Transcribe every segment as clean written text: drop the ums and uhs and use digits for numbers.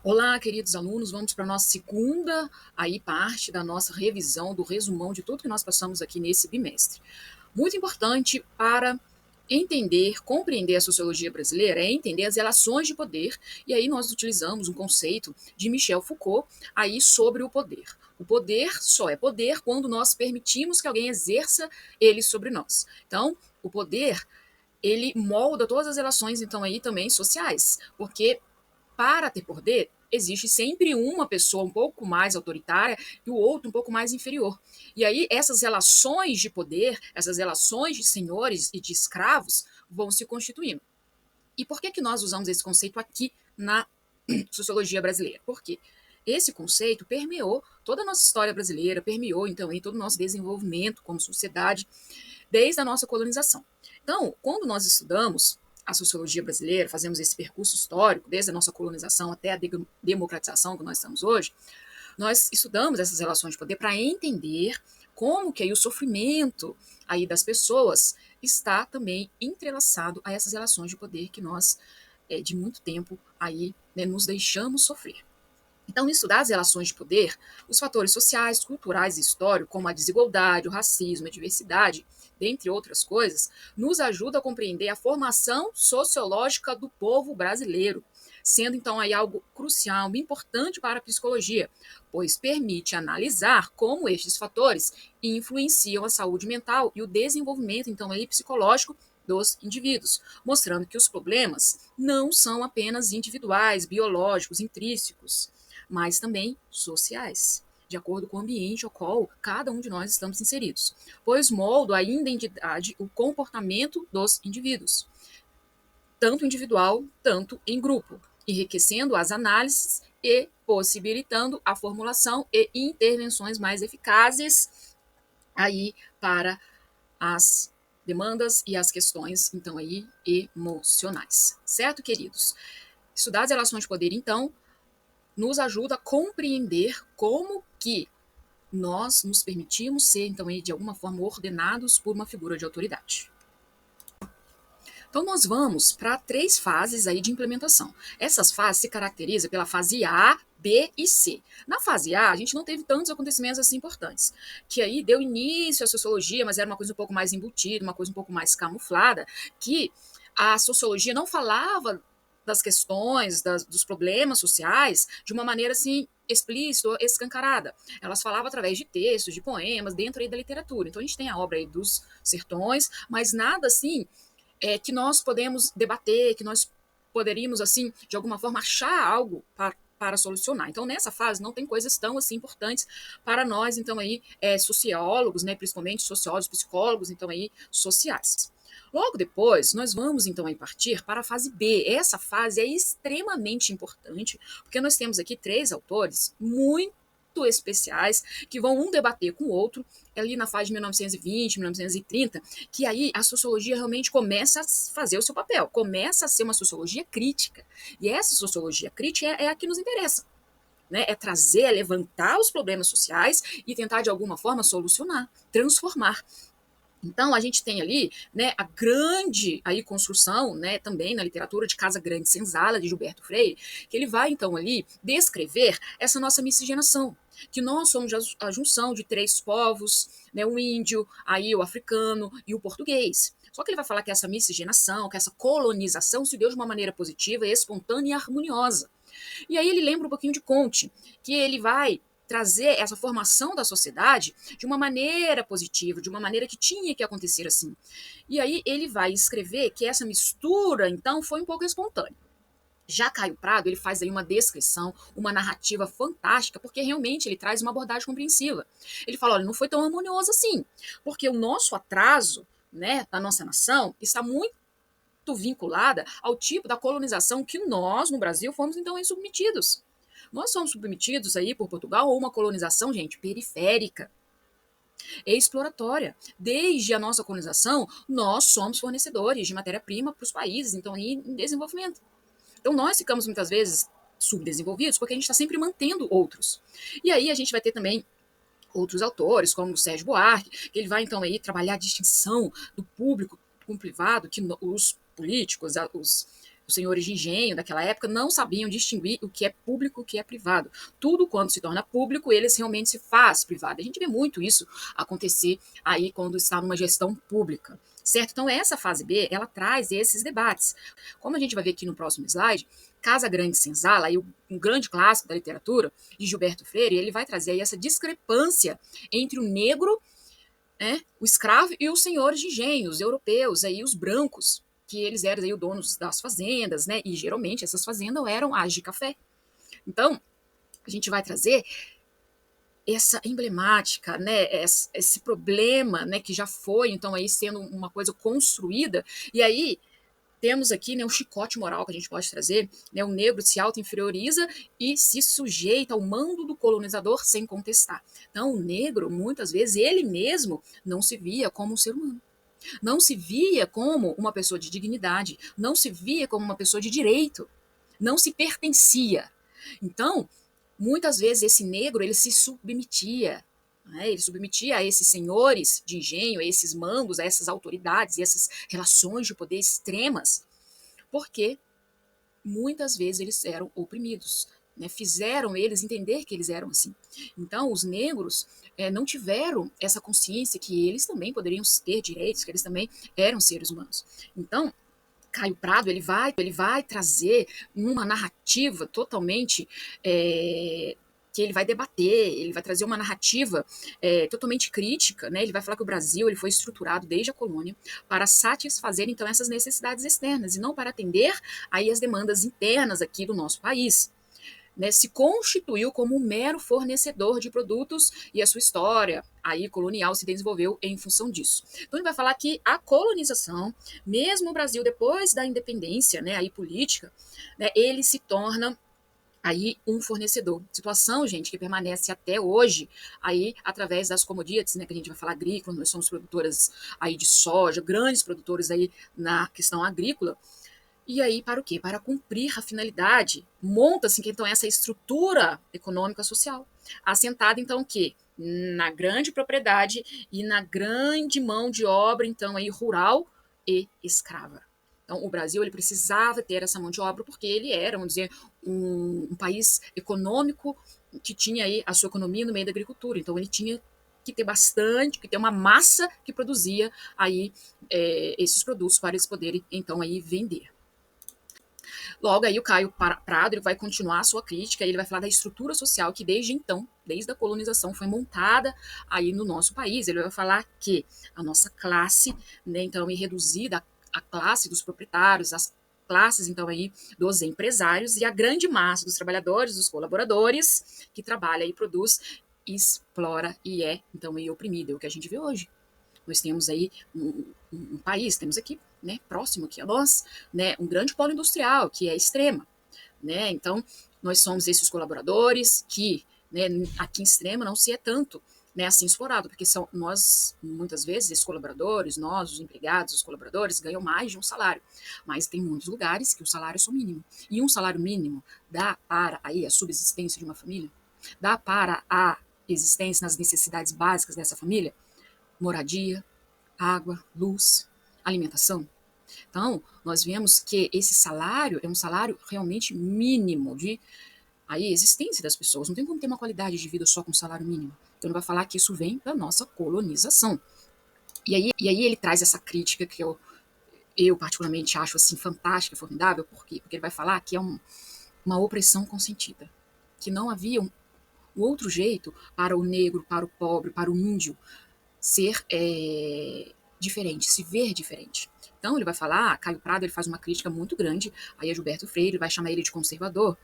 Olá, queridos alunos, vamos para a nossa segunda parte da nossa revisão, do resumão de tudo que nós passamos aqui nesse bimestre. Muito importante para entender, compreender a sociologia brasileira é entender as relações de poder, e aí nós utilizamos um conceito de Michel Foucault aí sobre o poder. O poder só é poder quando nós permitimos que alguém exerça ele sobre nós. Então, o poder, ele molda todas as relações, então, aí também sociais, porque para ter poder, existe sempre uma pessoa um pouco mais autoritária e o outro um pouco mais inferior. E aí essas relações de poder, essas relações de senhores e de escravos vão se constituindo. E por que nós usamos esse conceito aqui na sociologia brasileira? Porque esse conceito permeou toda a nossa história brasileira, permeou então aí todo o nosso desenvolvimento como sociedade desde a nossa colonização. Então, quando nós estudamos a sociologia brasileira, fazemos esse percurso histórico, desde a nossa colonização até a democratização que nós estamos hoje, nós estudamos essas relações de poder para entender como que aí o sofrimento aí das pessoas está também entrelaçado a essas relações de poder que nós, de muito tempo, aí, né, nos deixamos sofrer. Então, estudar as relações de poder, os fatores sociais, culturais e históricos, como a desigualdade, o racismo, a diversidade, dentre outras coisas, nos ajuda a compreender a formação sociológica do povo brasileiro, sendo então aí algo crucial, importante para a psicologia, pois permite analisar como estes fatores influenciam a saúde mental e o desenvolvimento então aí psicológico dos indivíduos, mostrando que os problemas não são apenas individuais, biológicos, intrínsecos, mas também sociais, de acordo com o ambiente ao qual cada um de nós estamos inseridos, pois molda a identidade, o comportamento dos indivíduos, tanto individual, tanto em grupo, enriquecendo as análises e possibilitando a formulação e intervenções mais eficazes aí para as demandas e as questões, então, aí, emocionais. Certo, queridos? Estudar as relações de poder, então, nos ajuda a compreender como que nós nos permitimos ser, então, aí, de alguma forma, ordenados por uma figura de autoridade. Então, nós vamos para 3 fases aí de implementação. Essas fases se caracterizam pela fase A, B e C. Na fase A, a gente não teve tantos acontecimentos assim importantes, que aí deu início à sociologia, mas era uma coisa um pouco mais embutida, uma coisa um pouco mais camuflada, que a sociologia não falava das questões, dos problemas sociais, de uma maneira assim explícita ou escancarada. Elas falavam através de textos, de poemas, dentro aí da literatura. Então a gente tem a obra aí dos Sertões, mas nada assim que nós podemos debater, que nós poderíamos, assim, de alguma forma, achar algo para solucionar. Então, nessa fase, não tem coisas tão, assim, importantes para nós, então, aí, sociólogos, né, principalmente sociólogos, psicólogos, então, aí, sociais. Logo depois, nós vamos, então, aí, partir para a fase B. Essa fase é extremamente importante, porque nós temos aqui 3 autores muito especiais que vão um debater com o outro ali na fase de 1920, 1930, que aí a sociologia realmente começa a fazer o seu papel, começa a ser uma sociologia crítica. E essa sociologia crítica é a que nos interessa. Né? É trazer, é levantar os problemas sociais e tentar, de alguma forma, solucionar, transformar. Então, a gente tem ali, né, a grande aí construção, né, também na literatura de Casa Grande Senzala, de Gilberto Freire, que ele vai, então, ali descrever essa nossa miscigenação, que nós somos a junção de 3 povos, né, o índio, aí o africano e o português. Só que ele vai falar que essa miscigenação, que essa colonização se deu de uma maneira positiva, espontânea e harmoniosa. E aí ele lembra um pouquinho de Comte, que ele vai trazer essa formação da sociedade de uma maneira positiva, de uma maneira que tinha que acontecer assim. E aí ele vai escrever que essa mistura, então, foi um pouco espontânea. Já Caio Prado, ele faz aí uma descrição, uma narrativa fantástica, porque realmente ele traz uma abordagem compreensiva. Ele fala, olha, não foi tão harmonioso assim, porque o nosso atraso, né, da nossa nação está muito vinculada ao tipo da colonização que nós, no Brasil, fomos então submetidos. Nós somos submetidos aí por Portugal a uma colonização, gente, periférica, exploratória. Desde a nossa colonização, nós somos fornecedores de matéria-prima para os países, então, aí, em desenvolvimento. Então, nós ficamos muitas vezes subdesenvolvidos porque a gente está sempre mantendo outros. E aí a gente vai ter também outros autores, como o Sérgio Buarque, que ele vai então aí trabalhar a distinção do público com o privado, que os políticos, os os senhores de engenho daquela época não sabiam distinguir o que é público e o que é privado. Tudo quando se torna público, eles realmente se faz privado. A gente vê muito isso acontecer aí quando está numa gestão pública, certo? Então essa fase B, ela traz esses debates. Como a gente vai ver aqui no próximo slide, Casa Grande Senzala, aí um grande clássico da literatura, de Gilberto Freire, ele vai trazer aí essa discrepância entre o negro, o escravo e os senhores de engenho, os europeus, aí os brancos, que eles eram aí os donos das fazendas, né? E geralmente essas fazendas eram as de café. Então, a gente vai trazer essa emblemática, né, esse problema, né, que já foi, então, aí sendo uma coisa construída, e aí temos aqui, né, um chicote moral que a gente pode trazer, né, o negro se auto-inferioriza e se sujeita ao mando do colonizador sem contestar. Então, o negro, muitas vezes, ele mesmo não se via como um ser humano. Não se via como uma pessoa de dignidade, não se via como uma pessoa de direito, não se pertencia. Então, muitas vezes esse negro ele se submetia, né? Ele submetia a esses senhores de engenho, a esses mandos, a essas autoridades e essas relações de poder extremas, porque muitas vezes eles eram oprimidos, né? Fizeram eles entender que eles eram assim. Então, os negros não tiveram essa consciência que eles também poderiam ter direitos, que eles também eram seres humanos. Então, Caio Prado ele vai trazer uma narrativa totalmente que ele vai debater, ele vai trazer uma narrativa totalmente crítica, né? Ele vai falar que o Brasil ele foi estruturado desde a colônia para satisfazer então essas necessidades externas e não para atender aí as demandas internas aqui do nosso país. Né, se constituiu como um mero fornecedor de produtos e a sua história aí colonial se desenvolveu em função disso. Então ele vai falar que a colonização, mesmo o Brasil depois da independência, né, aí política, né, ele se torna aí um fornecedor. Situação, gente, que permanece até hoje aí através das commodities, né, que a gente vai falar agrícola, nós somos produtoras aí de soja, grandes produtores aí na questão agrícola. E aí, para o quê? Para cumprir a finalidade, monta-se então essa estrutura econômica social, assentada então o quê? Na grande propriedade e na grande mão de obra então aí rural e escrava. Então, o Brasil ele precisava ter essa mão de obra porque ele era, vamos dizer, um país econômico que tinha aí a sua economia no meio da agricultura. Então, ele tinha que ter bastante, que ter uma massa que produzia aí esses produtos para eles poderem então aí vender. Logo aí o Caio Prado ele vai continuar a sua crítica, ele vai falar da estrutura social que desde então, desde a colonização, foi montada aí no nosso país. Ele vai falar que a nossa classe, né, então, é reduzida a classe dos proprietários, as classes, então, aí, dos empresários e a grande massa dos trabalhadores, dos colaboradores, que trabalha e produz, explora e é, então, aí, oprimida. É o que a gente vê hoje. Nós temos aí um país, temos aqui, né, próximo aqui a nós, né, um grande polo industrial, que é Extrema, né, então nós somos esses colaboradores que, né, aqui em Extrema não se é tanto, né, assim explorado, porque são nós, muitas vezes, esses colaboradores, nós, os empregados, os colaboradores, ganham mais de um salário, mas tem muitos lugares que o salário é só mínimo, e um salário mínimo dá para aí a subsistência de uma família, dá para a existência nas necessidades básicas dessa família, moradia, água, luz, alimentação. Então, nós vemos que esse salário é um salário realmente mínimo de aí, existência das pessoas. Não tem como ter uma qualidade de vida só com salário mínimo. Então, ele vai falar que isso vem da nossa colonização. E aí ele traz essa crítica que eu particularmente acho assim fantástica, formidável. Por quê? Porque ele vai falar que é uma opressão consentida. Que não havia um outro jeito para o negro, para o pobre, para o índio ser diferente, se ver diferente. Então ele vai falar, Caio Prado ele faz uma crítica muito grande aí a Gilberto Freire, ele vai chamar ele de conservador,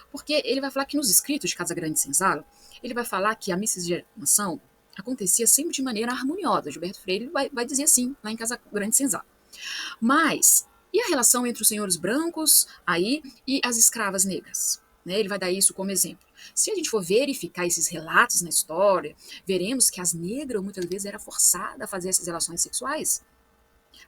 porque ele vai falar que nos escritos de Casa Grande Senzala, ele vai falar que a miscigenação acontecia sempre de maneira harmoniosa. Gilberto Freire vai dizer assim, lá em Casa Grande Senzala. Mas, e a relação entre os senhores brancos aí e as escravas negras? Né, ele vai dar isso como exemplo. Se a gente for verificar esses relatos na história, veremos que as negras muitas vezes eram forçadas a fazer essas relações sexuais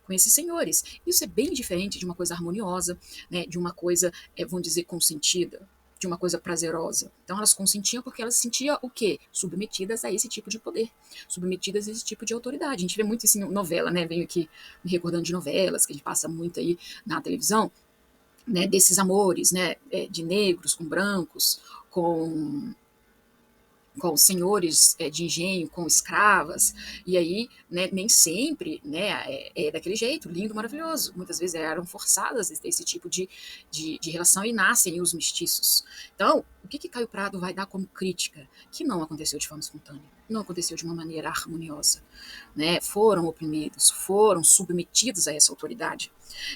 com esses senhores. Isso é bem diferente de uma coisa harmoniosa, né, de uma coisa, vamos dizer, consentida, de uma coisa prazerosa. Então elas consentiam porque elas se sentiam o quê? Submetidas a esse tipo de poder, submetidas a esse tipo de autoridade. A gente vê muito isso em novela, né? Venho aqui me recordando de novelas que a gente passa muito aí na televisão. né, desses amores, né, de negros com brancos, com com senhores de engenho, com escravas, e aí, né, nem sempre, né, é daquele jeito, lindo, maravilhoso. Muitas vezes eram forçadas a ter esse tipo de relação e nascem os mestiços. Então, o que Caio Prado vai dar como crítica? Que não aconteceu de forma espontânea, não aconteceu de uma maneira harmoniosa, né? Foram oprimidos, foram submetidos a essa autoridade.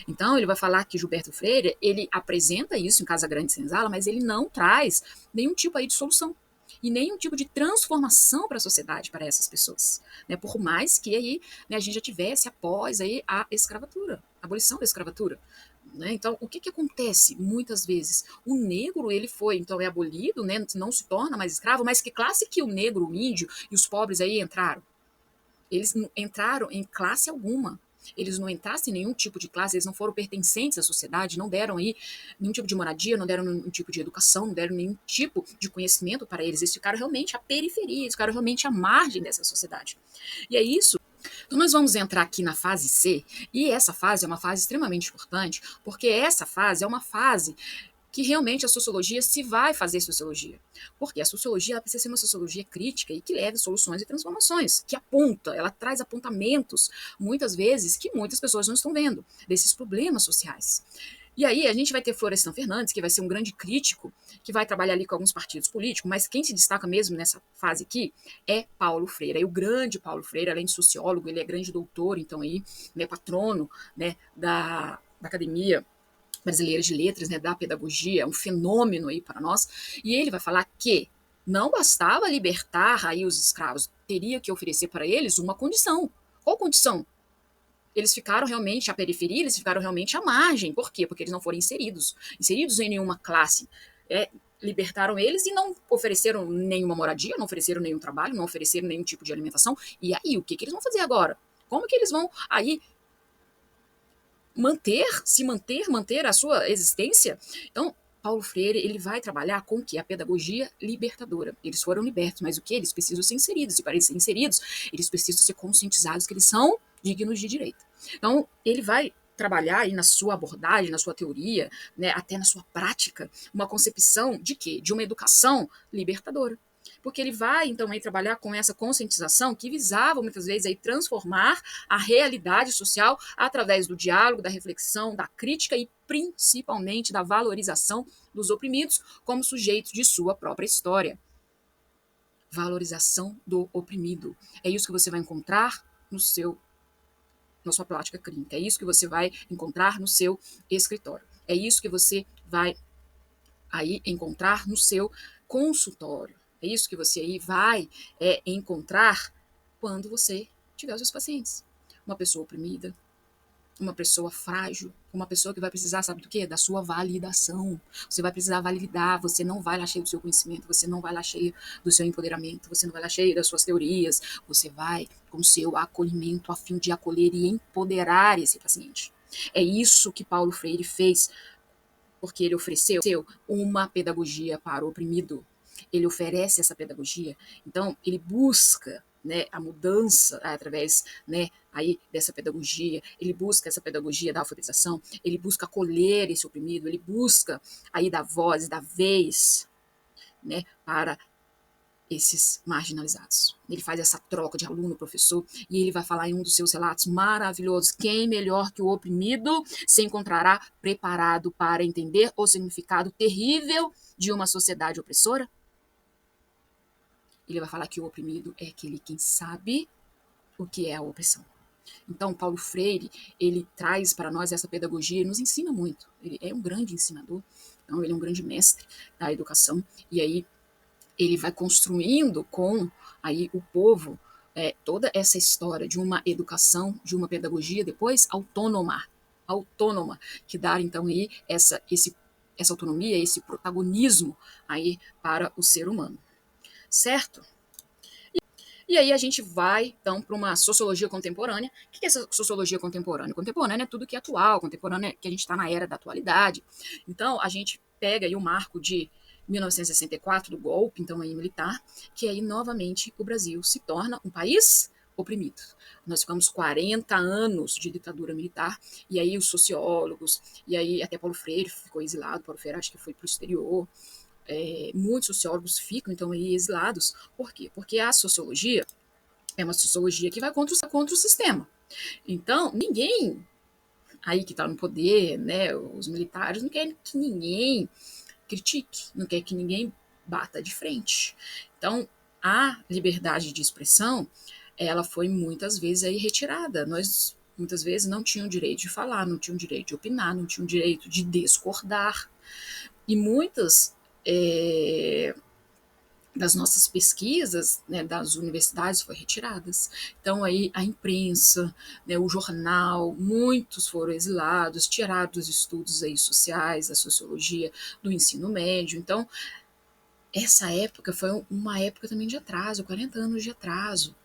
Então, ele vai falar que Gilberto Freire, ele apresenta isso em Casa Grande e Senzala, mas ele não traz nenhum tipo aí de solução e nenhum tipo de transformação para a sociedade para essas pessoas, né? Por mais que aí, né, a gente já tivesse após aí a escravatura, a abolição da escravatura, né? Então, o que acontece muitas vezes? O negro, ele foi, então, é abolido, né? Não se torna mais escravo, mas que classe que o negro, o índio e os pobres aí entraram? Eles não entraram em classe alguma. Eles não entraram em nenhum tipo de classe, eles não foram pertencentes à sociedade, não deram aí nenhum tipo de moradia, não deram nenhum tipo de educação, não deram nenhum tipo de conhecimento para eles. Eles ficaram realmente à periferia, eles ficaram realmente à margem dessa sociedade. E é isso. Então, nós vamos entrar aqui na fase C, e essa fase é uma fase extremamente importante, porque essa fase é uma fase que realmente a sociologia se vai fazer sociologia. Porque a sociologia ela precisa ser uma sociologia crítica e que leve soluções e transformações, que aponta, ela traz apontamentos, muitas vezes, que muitas pessoas não estão vendo, desses problemas sociais. E aí a gente vai ter Florestan Fernandes, que vai ser um grande crítico, que vai trabalhar ali com alguns partidos políticos, mas quem se destaca mesmo nessa fase aqui é Paulo Freire. E o grande Paulo Freire, além de sociólogo, ele é grande doutor, então aí, né, patrono, né, da academia brasileira de letras, né, da pedagogia, é um fenômeno aí para nós, e ele vai falar que não bastava libertar aí os escravos, teria que oferecer para eles uma condição. Qual condição? Eles ficaram realmente à periferia, eles ficaram realmente à margem. Por quê? Porque eles não foram inseridos em nenhuma classe. Libertaram eles e não ofereceram nenhuma moradia, não ofereceram nenhum trabalho, não ofereceram nenhum tipo de alimentação. E aí, o que eles vão fazer agora? Como que eles vão aí manter a sua existência? Então, Paulo Freire, ele vai trabalhar com que a pedagogia libertadora. Eles foram libertos, mas o que? Eles precisam ser inseridos. E para eles serem inseridos, eles precisam ser conscientizados que eles são dignos de direito. Então, ele vai trabalhar aí na sua abordagem, na sua teoria, né, até na sua prática, uma concepção de quê? De uma educação libertadora. Porque ele vai, então, aí, trabalhar com essa conscientização que visava, muitas vezes, aí, transformar a realidade social através do diálogo, da reflexão, da crítica e, principalmente, da valorização dos oprimidos como sujeitos de sua própria história. Valorização do oprimido. É isso que você vai encontrar na sua prática clínica. É isso que você vai encontrar no seu escritório. É isso que você vai aí encontrar no seu consultório. É isso que você aí vai encontrar quando você tiver os seus pacientes. Uma pessoa oprimida, uma pessoa frágil, uma pessoa que vai precisar, sabe do quê? Da sua validação. Você vai precisar validar, você não vai lá cheio do seu conhecimento, você não vai lá cheio do seu empoderamento, você não vai lá cheio das suas teorias, você vai com o seu acolhimento a fim de acolher e empoderar esse paciente. É isso que Paulo Freire fez, porque ele ofereceu uma pedagogia para o oprimido. Ele oferece essa pedagogia, então ele busca, né, a mudança através, né, aí dessa pedagogia, ele busca essa pedagogia da alfabetização, ele busca acolher esse oprimido, ele busca aí dar voz, dar vez, né, para esses marginalizados. Ele faz essa troca de aluno-professor e ele vai falar em um dos seus relatos maravilhosos: quem melhor que o oprimido se encontrará preparado para entender o significado terrível de uma sociedade opressora? Ele vai falar que o oprimido é aquele quem sabe o que é a opressão. Então, Paulo Freire, ele traz para nós essa pedagogia e nos ensina muito. Ele é um grande ensinador, então ele é um grande mestre da educação, e aí ele vai construindo com aí o povo toda essa história de uma educação, de uma pedagogia depois autônoma, que dá então aí essa autonomia, esse protagonismo aí para o ser humano, certo? E aí a gente vai, então, para uma sociologia contemporânea. O que é essa sociologia contemporânea? Contemporânea é tudo que é atual, contemporânea é que a gente está na era da atualidade. Então, a gente pega aí o marco de 1964, do golpe, então, aí militar, que aí, novamente, o Brasil se torna um país oprimido. Nós ficamos 40 anos de ditadura militar, e aí os sociólogos, e aí até Paulo Freire ficou exilado, Paulo Freire acho que foi para o exterior, muitos sociólogos ficam então aí exilados. Por quê? Porque a sociologia é uma sociologia que vai contra o sistema. Então, ninguém aí que está no poder, né, os militares, não querem que ninguém critique, não quer que ninguém bata de frente. Então, a liberdade de expressão, ela foi muitas vezes aí retirada. Nós muitas vezes não tinham direito de falar, não tinham direito de opinar, não tinham direito de discordar. E muitas das nossas pesquisas, né, das universidades foi retiradas. Então aí a imprensa, né, o jornal, muitos foram exilados, tirados dos estudos aí sociais, da sociologia, do ensino médio. Então essa época foi uma época também de atraso, 40 anos de atraso,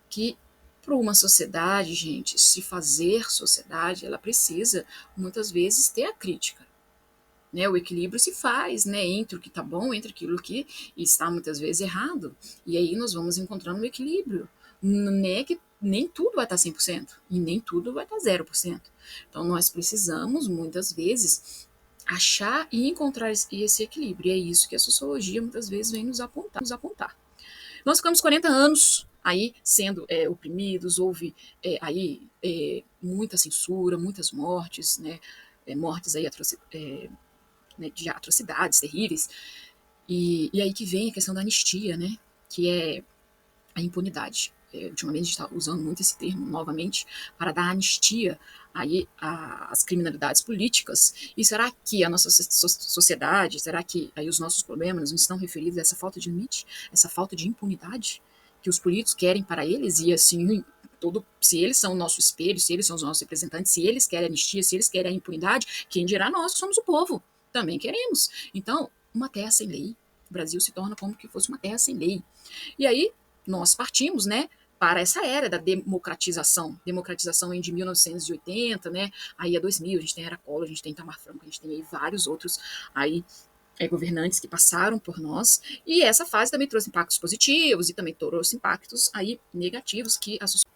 que para uma sociedade, gente, se fazer sociedade, ela precisa muitas vezes ter a crítica. Né, o equilíbrio se faz, né, entre o que está bom, entre aquilo que está muitas vezes errado. E aí nós vamos encontrando um equilíbrio. Não é que nem tudo vai estar 100% e nem tudo vai estar 0%. Então nós precisamos, muitas vezes, achar e encontrar esse equilíbrio. E é isso que a sociologia muitas vezes vem nos apontar. Nós ficamos 40 anos aí sendo oprimidos, houve aí muita censura, muitas mortes, né, mortes aí né, de atrocidades terríveis. E aí que vem a questão da anistia, né, que é a impunidade. Ultimamente a gente está usando muito esse termo novamente para dar anistia aí às criminalidades políticas. E será que a nossa sociedade, será que aí os nossos problemas não estão referidos a essa falta de limite, essa falta de impunidade que os políticos querem para eles? E assim, se eles são o nosso espelho, se eles são os nossos representantes, se eles querem anistia, se eles querem a impunidade, quem dirá nós que somos o povo? Também queremos. Então, uma terra sem lei. O Brasil se torna como que fosse uma terra sem lei. E aí, nós partimos, né, para essa era da democratização de 1980, né, aí a 2000, a gente tem a Era Collor, a gente tem Itamar Franco, a gente tem aí vários outros aí governantes que passaram por nós, e essa fase também trouxe impactos positivos e também trouxe impactos aí negativos que a sociedade.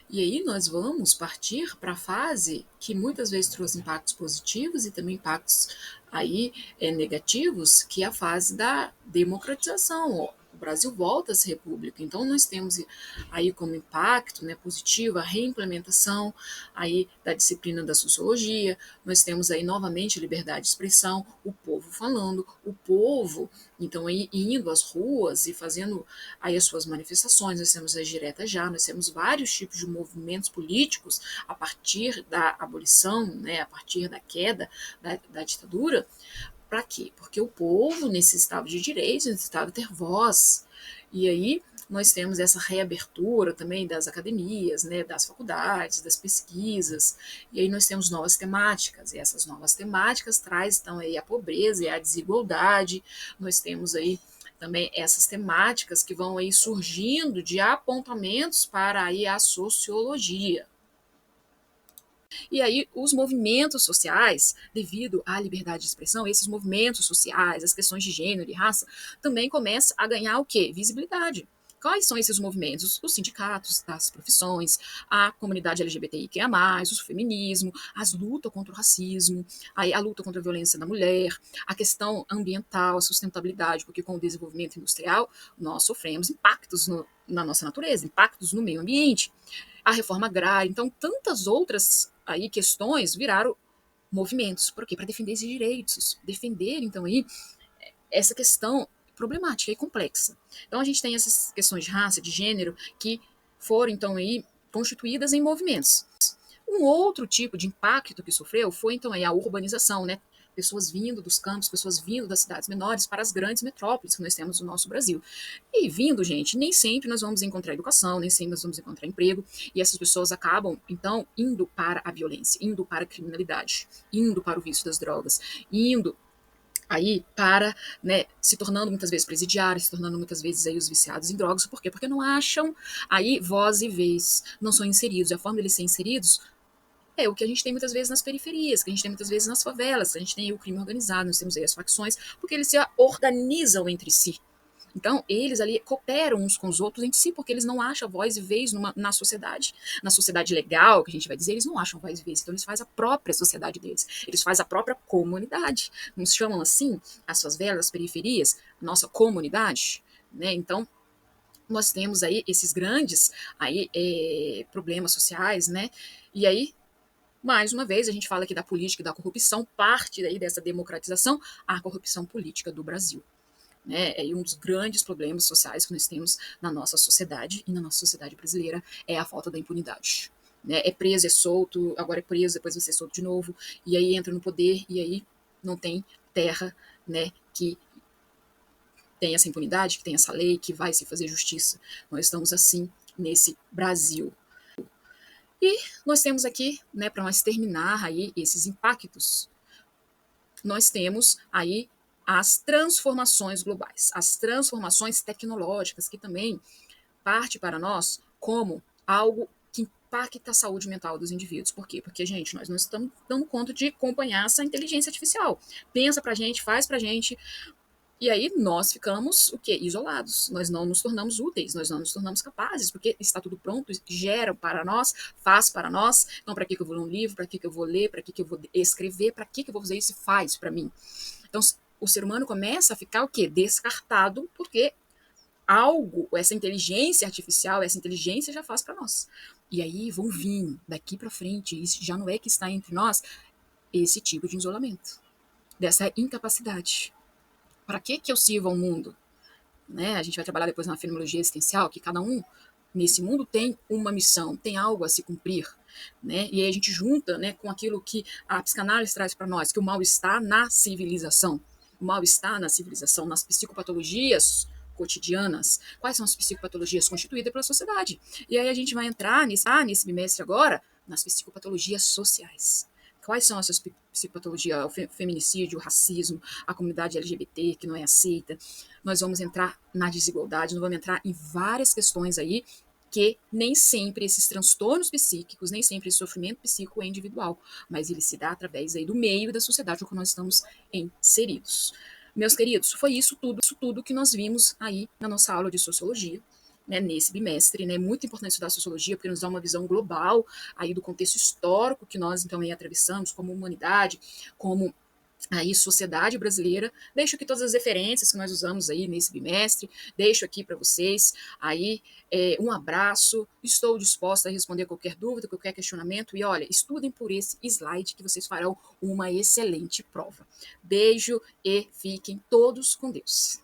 E aí nós vamos partir para a fase que muitas vezes trouxe impactos positivos e também impactos aí negativos, que é a fase da democratização. O Brasil volta a ser república, então nós temos aí como impacto, né, positivo, a reimplementação aí da disciplina da sociologia. Nós temos aí novamente a liberdade de expressão, o povo falando, o povo então aí indo às ruas e fazendo aí as suas manifestações. Nós temos as diretas já, nós temos vários tipos de movimentos políticos a partir da abolição, né, a partir da queda da ditadura. Para quê? Porque o povo necessitava de direitos, necessitava ter voz. E aí nós temos essa reabertura também das academias, né, das faculdades, das pesquisas, e aí nós temos novas temáticas, e essas novas temáticas trazem então aí a pobreza e a desigualdade. Nós temos aí também essas temáticas que vão aí surgindo de apontamentos para aí a sociologia. E aí, os movimentos sociais, devido à liberdade de expressão, esses movimentos sociais, as questões de gênero e raça, também começam a ganhar o quê? Visibilidade. Quais são esses movimentos? Os sindicatos das profissões, a comunidade LGBTIQIA+, o feminismo, as lutas contra o racismo, a luta contra a violência da mulher, a questão ambiental, a sustentabilidade, porque com o desenvolvimento industrial nós sofremos impactos na nossa natureza, impactos no meio ambiente, a reforma agrária, então tantas outras aí questões viraram movimentos. Por quê? Para defender esses direitos, defender então aí essa questão problemática e complexa. Então a gente tem essas questões de raça, de gênero, que foram então aí constituídas em movimentos. Um outro tipo de impacto que sofreu foi então aí a urbanização, né? Pessoas vindo dos campos, pessoas vindo das cidades menores para as grandes metrópoles que nós temos no nosso Brasil. E vindo, gente, nem sempre nós vamos encontrar educação, nem sempre nós vamos encontrar emprego, e essas pessoas acabam, então, indo para a violência, indo para a criminalidade, indo para o vício das drogas, indo aí para, né, se tornando muitas vezes presidiários, se tornando muitas vezes aí os viciados em drogas. Por quê? Porque não acham aí voz e vez, não são inseridos. E a forma de eles serem inseridos é o que a gente tem muitas vezes nas periferias, que a gente tem muitas vezes nas favelas, que a gente tem aí o crime organizado, nós temos aí as facções, porque eles se organizam entre si. Então, eles ali cooperam uns com os outros entre si, porque eles não acham voz e vez na sociedade legal, que a gente vai dizer, eles não acham voz e vez, então eles fazem a própria sociedade deles, eles fazem a própria comunidade, não se chamam assim as favelas, as periferias, nossa comunidade, né? Então, nós temos aí esses grandes aí, problemas sociais, né? E aí, mais uma vez, a gente fala aqui da política e da corrupção, parte daí dessa democratização, a corrupção política do Brasil. Né? É um dos grandes problemas sociais que nós temos na nossa sociedade e na nossa sociedade brasileira é a falta da impunidade. Né? É preso, é solto, agora é preso, depois vai ser solto de novo, e aí entra no poder, e aí não tem terra, né, que tem essa impunidade, que tem essa lei, que vai se fazer justiça. Nós estamos assim nesse Brasil. E nós temos aqui, né, para nós terminar aí esses impactos, nós temos aí as transformações globais, as transformações tecnológicas, que também parte para nós como algo que impacta a saúde mental dos indivíduos. Por quê? Porque, gente, nós não estamos dando conta de acompanhar essa inteligência artificial. Pensa pra gente, faz pra gente, e aí nós ficamos o quê? Isolados. Nós não nos tornamos úteis, nós não nos tornamos capazes, porque está tudo pronto, gera para nós, faz para nós. Então, para que eu vou ler um livro? Para que eu vou ler? Para que eu vou escrever? Para que eu vou fazer isso? Faz para mim. Então, o ser humano começa a ficar o quê? Descartado, porque algo, essa inteligência artificial, essa inteligência já faz para nós. E aí vão vir daqui para frente, isso já não é que está entre nós, esse tipo de isolamento, dessa incapacidade. Para que eu sirvo ao mundo? Né? A gente vai trabalhar depois na fenomenologia existencial, que cada um nesse mundo tem uma missão, tem algo a se cumprir. Né? E aí a gente junta, né, com aquilo que a psicanálise traz para nós, que o mal-estar na civilização. O mal-estar na civilização, nas psicopatologias cotidianas. Quais são as psicopatologias constituídas pela sociedade? E aí a gente vai entrar nesse bimestre agora nas psicopatologias sociais. Quais são essas psicopatologias? O feminicídio, o racismo, a comunidade LGBT que não é aceita. Nós vamos entrar na desigualdade, nós vamos entrar em várias questões aí que nem sempre esses transtornos psíquicos, nem sempre esse sofrimento psíquico é individual, mas ele se dá através aí do meio da sociedade em que nós estamos inseridos. Meus queridos, foi isso tudo que nós vimos aí na nossa aula de sociologia, né, nesse bimestre, né, muito importante estudar sociologia porque nos dá uma visão global aí do contexto histórico que nós então aí atravessamos como humanidade, como aí sociedade brasileira. Deixo aqui todas as referências que nós usamos aí nesse bimestre, deixo aqui para vocês aí um abraço, estou disposta a responder qualquer dúvida, qualquer questionamento, e olha, estudem por esse slide que vocês farão uma excelente prova. Beijo e fiquem todos com Deus.